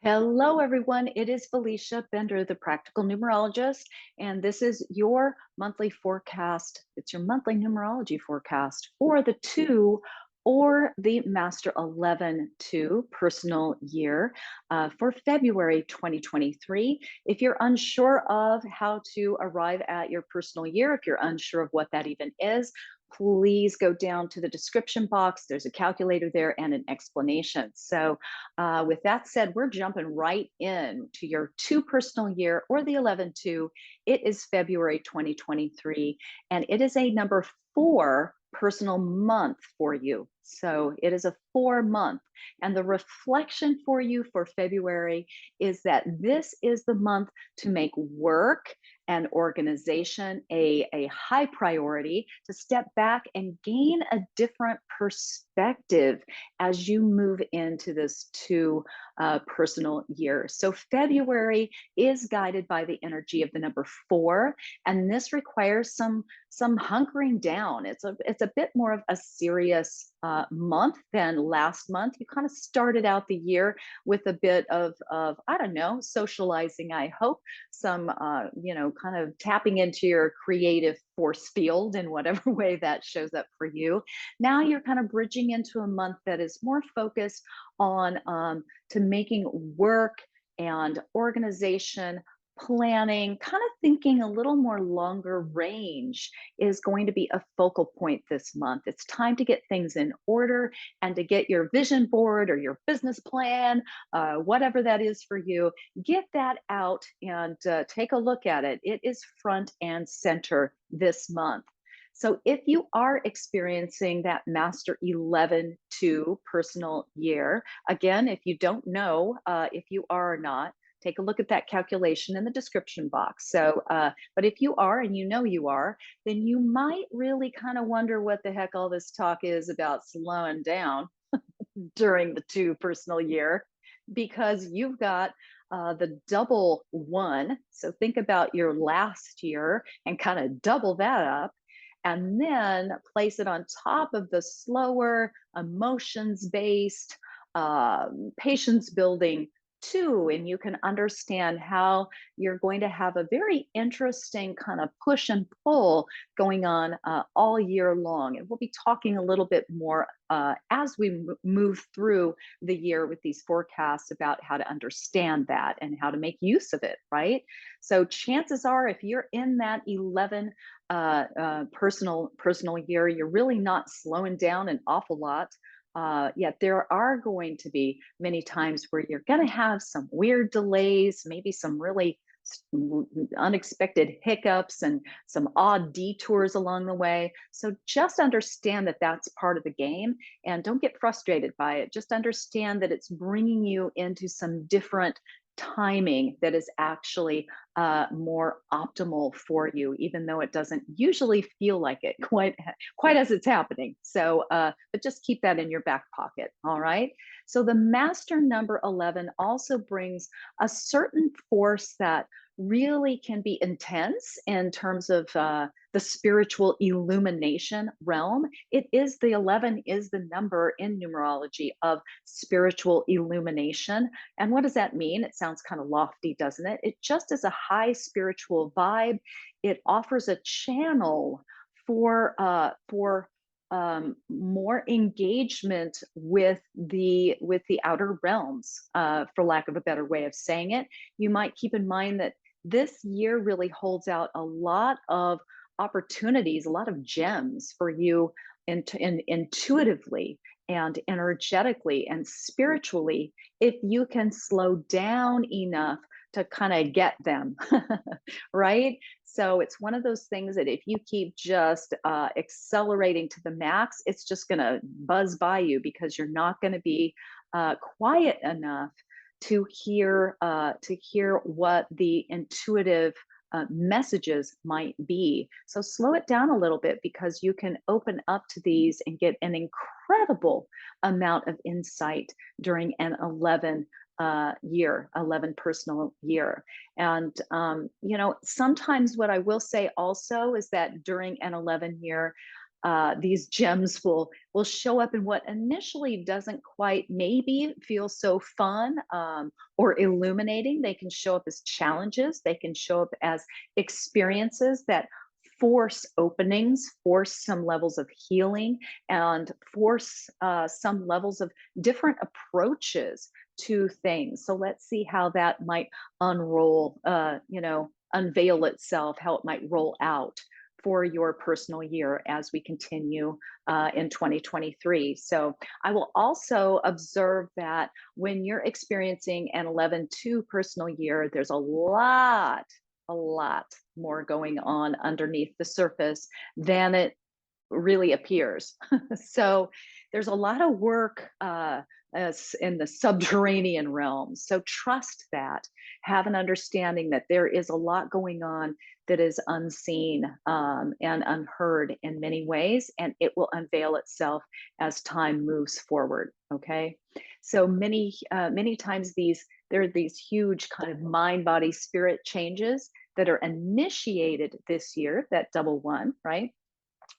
Hello, everyone. It is Felicia Bender, the Practical Numerologist, and this is your monthly forecast. It's your monthly numerology forecast for the two or the Master 11 2 personal year for February 2023. If you're unsure of how to arrive at your personal year, if you're unsure of what that even is, please go down to the description box. There's a calculator there and an explanation. So, with that said, we're jumping right in to your two personal year or the 11-2. It is February 2023, and it is a number four personal month for you. So it is a 4 month. And the reflection for you for February is that this is the month to make work and organization a high priority, to step back and gain a different perspective as you move into this two personal year. So February is guided by the energy of the number four, and this requires some hunkering down. It's a bit more of a serious month than last month. You kind of started out the year with a bit of I don't know, socializing. I hope some kind of tapping into your creative force field in whatever way that shows up for you. Now you're kind of bridging into a month that is more focused on to making work and organization, planning, kind of thinking a little more longer range is going to be a focal point this month. It's time to get things in order and to get your vision board or your business plan, whatever that is for you, get that out and take a look at it. It is front and center this month. So if you are experiencing that Master 11-2 personal year, again, if you don't know if you are or not, take a look at that calculation in the description box. So, but if you are and you know you are, then you might really kind of wonder what the heck all this talk is about slowing down during the two personal year, because you've got the double one. So think about your last year and kind of double that up, and then place it on top of the slower, emotions based, patience building two. And you can understand how you're going to have a very interesting kind of push and pull going on all year long. And we'll be talking a little bit more as we move through the year with these forecasts about how to understand that and how to make use of it, right? So chances are, if you're in that 11 personal year, you're really not slowing down an awful lot. Yet there are going to be many times where you're going to have some weird delays, maybe some really unexpected hiccups and some odd detours along the way. So just understand that that's part of the game, and don't get frustrated by it. Just understand that it's bringing you into some different timing that is actually more optimal for you, even though it doesn't usually feel like it quite as it's happening. So, but just keep that in your back pocket. All right. So the master number 11 also brings a certain force that really can be intense in terms of the spiritual illumination realm. It is the 11 is the number in numerology of spiritual illumination. And what does that mean? It sounds kind of lofty, doesn't it? It just is a high spiritual vibe. It offers a channel for more engagement with the outer realms, for lack of a better way of saying it. You might keep in mind that this year really holds out a lot of opportunities, a lot of gems for you intuitively and energetically and spiritually, if you can slow down enough to kind of get them, right? So it's one of those things that if you keep just accelerating to the max, it's just going to buzz by you because you're not going to be quiet enough to hear what the intuitive messages might be. So slow it down a little bit, because you can open up to these and get an incredible amount of insight during an 11 personal year. And, sometimes what I will say also is that during an 11 year, these gems will show up in what initially doesn't quite maybe feel so fun or illuminating. They can show up as challenges. They can show up as experiences that force openings, force some levels of healing, and force some levels of different approaches to things. So let's see how that might unroll, unveil itself, how it might roll out for your personal year as we continue in 2023. So I will also observe that when you're experiencing an 11-2 personal year, there's a lot more going on underneath the surface than it really appears. So there's a lot of work as in the subterranean realms. So trust that, have an understanding that there is a lot going on that is unseen and unheard in many ways, and it will unveil itself as time moves forward. Okay, so many times there are these huge kind of mind, body, spirit changes that are initiated this year. That double one, right?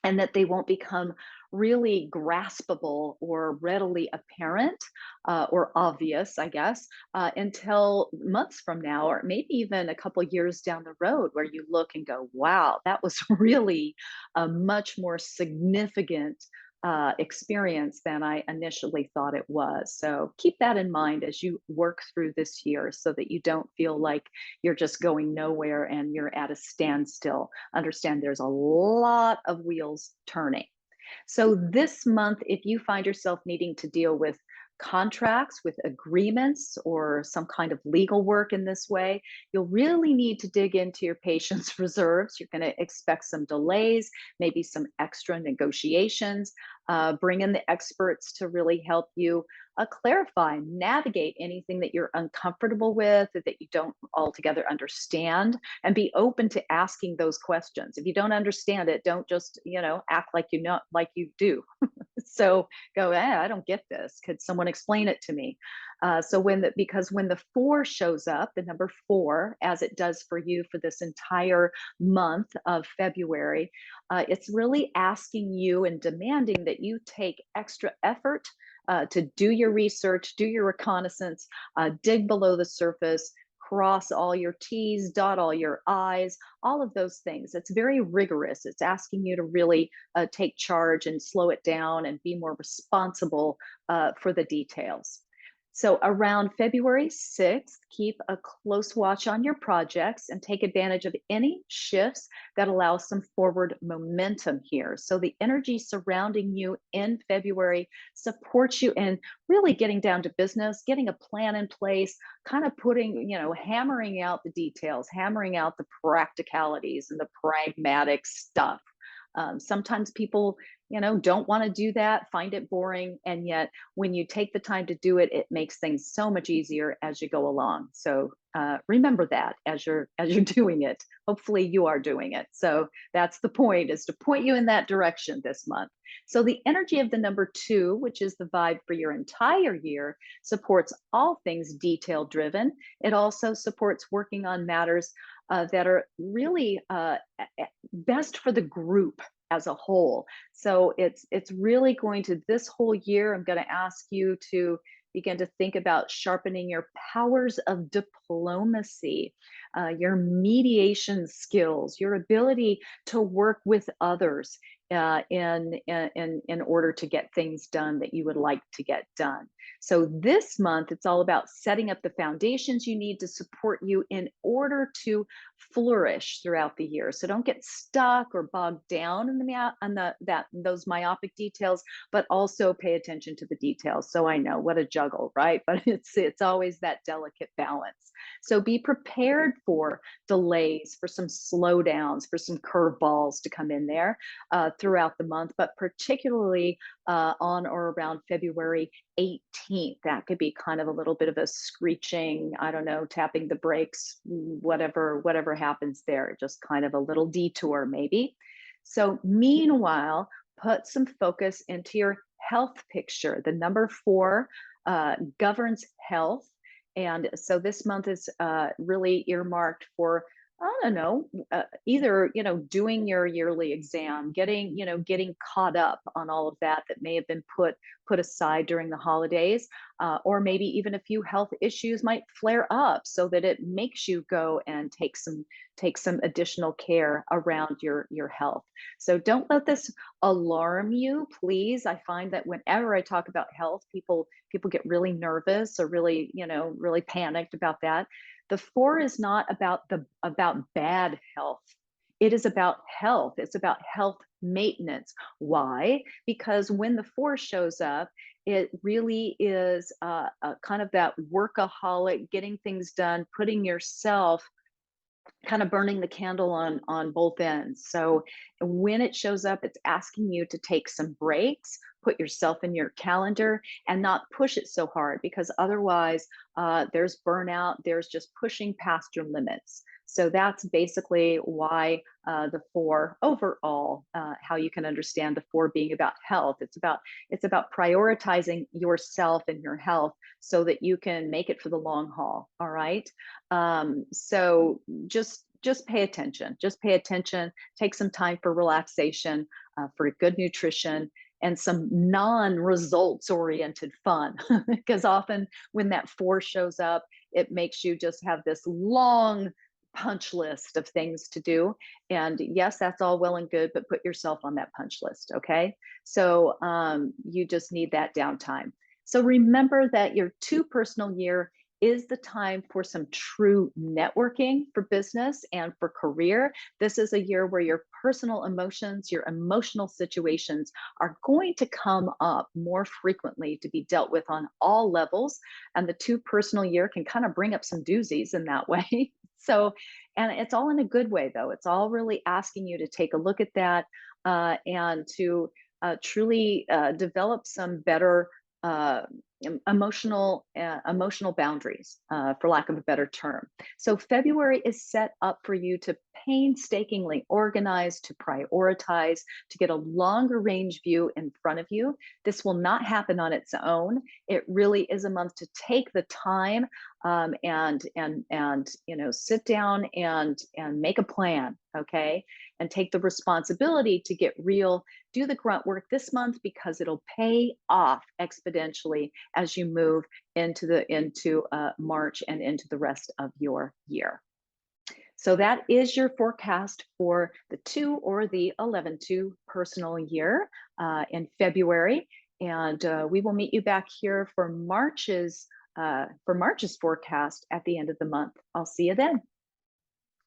And that they won't become really graspable or readily apparent or obvious, I guess, until months from now, or maybe even a couple years down the road, where you look and go, wow, that was really a much more significant experience than I initially thought it was. So keep that in mind as you work through this year so that you don't feel like you're just going nowhere and you're at a standstill. Understand there's a lot of wheels turning. So this month, if you find yourself needing to deal with contracts, with agreements, or some kind of legal work in this way, you'll really need to dig into your patience reserves. You're going to expect some delays, maybe some extra negotiations. Bring in the experts to really help you clarify, navigate anything that you're uncomfortable with, that you don't altogether understand, and be open to asking those questions. If you don't understand it, don't just, act like you know, like you do. So go, I don't get this. Could someone explain it to me? Because when the four shows up, the number four, as it does for you for this entire month of February, it's really asking you and demanding that you take extra effort to do your research, do your reconnaissance, dig below the surface, cross all your T's, dot all your I's, all of those things. It's very rigorous. It's asking you to really take charge and slow it down and be more responsible for the details. So around February 6th, keep a close watch on your projects and take advantage of any shifts that allow some forward momentum here. So the energy surrounding you in February supports you in really getting down to business, getting a plan in place, kind of hammering out the details, hammering out the practicalities and the pragmatic stuff. Sometimes people, don't want to do that, find it boring, and yet when you take the time to do it, it makes things so much easier as you go along. So remember that as you're doing it. Hopefully, you are doing it. So that's the point: is to point you in that direction this month. So the energy of the number two, which is the vibe for your entire year, supports all things detail driven. It also supports working on matters that are really best for the group as a whole. So it's really going to, this whole year, I'm going to ask you to begin to think about sharpening your powers of diplomacy, your mediation skills, your ability to work with others in order to get things done that you would like to get done. So this month, it's all about setting up the foundations you need to support you in order to flourish throughout the year. So don't get stuck or bogged down in those myopic details, but also pay attention to the details. So I know what a juggle, right? But it's always that delicate balance. So be prepared for delays, for some slowdowns, for some curveballs to come in there throughout the month, but particularly on or around February 18th. That could be kind of a little bit of a screeching, I don't know, tapping the brakes, whatever happens there, just kind of a little detour maybe. So meanwhile, put some focus into your health picture. The number four governs health. And so this month is really earmarked for I don't know, either, doing your yearly exam, getting caught up on all of that that may have been put aside during the holidays, or maybe even a few health issues might flare up so that it makes you go and take some additional care around your health. So don't let this alarm you, please. I find that whenever I talk about health, people get really nervous or really panicked about that. The 4 is not about bad health. It is about health. It's about health maintenance. Why? Because when the 4 shows up, it really is kind of that workaholic, getting things done, putting yourself kind of burning the candle on both ends. So when it shows up, it's asking you to take some breaks, put yourself in your calendar, and not push it so hard, because otherwise there's burnout. There's just pushing past your limits. So that's basically why the 4 overall, how you can understand the 4 being about health. It's about prioritizing yourself and your health so that you can make it for the long haul. All right. So just pay attention. Just pay attention. Take some time for relaxation, for good nutrition, and some non-results oriented fun. Because often when that 4 shows up, it makes you just have this long punch list of things to do. And yes, that's all well and good, but put yourself on that punch list. Okay. So you just need that downtime. So remember that your 2 personal year is the time for some true networking for business and for career. This is a year where your personal emotions, your emotional situations are going to come up more frequently to be dealt with on all levels. And the 2 personal year can kind of bring up some doozies in that way. So, and it's all in a good way, though. It's all really asking you to take a look at that and to truly develop some better uh, emotional boundaries, for lack of a better term. So February is set up for you to painstakingly organize, to prioritize, to get a longer range view in front of you. This will not happen on its own. It really is a month to take the time and sit down and make a plan, okay, and take the responsibility to get real. Do the grunt work this month because it'll pay off exponentially as you move into March and into the rest of your year. So that is your forecast for the 2 or the 11-2 personal year in February, and we will meet you back here for March's forecast at the end of the month. I'll see you then.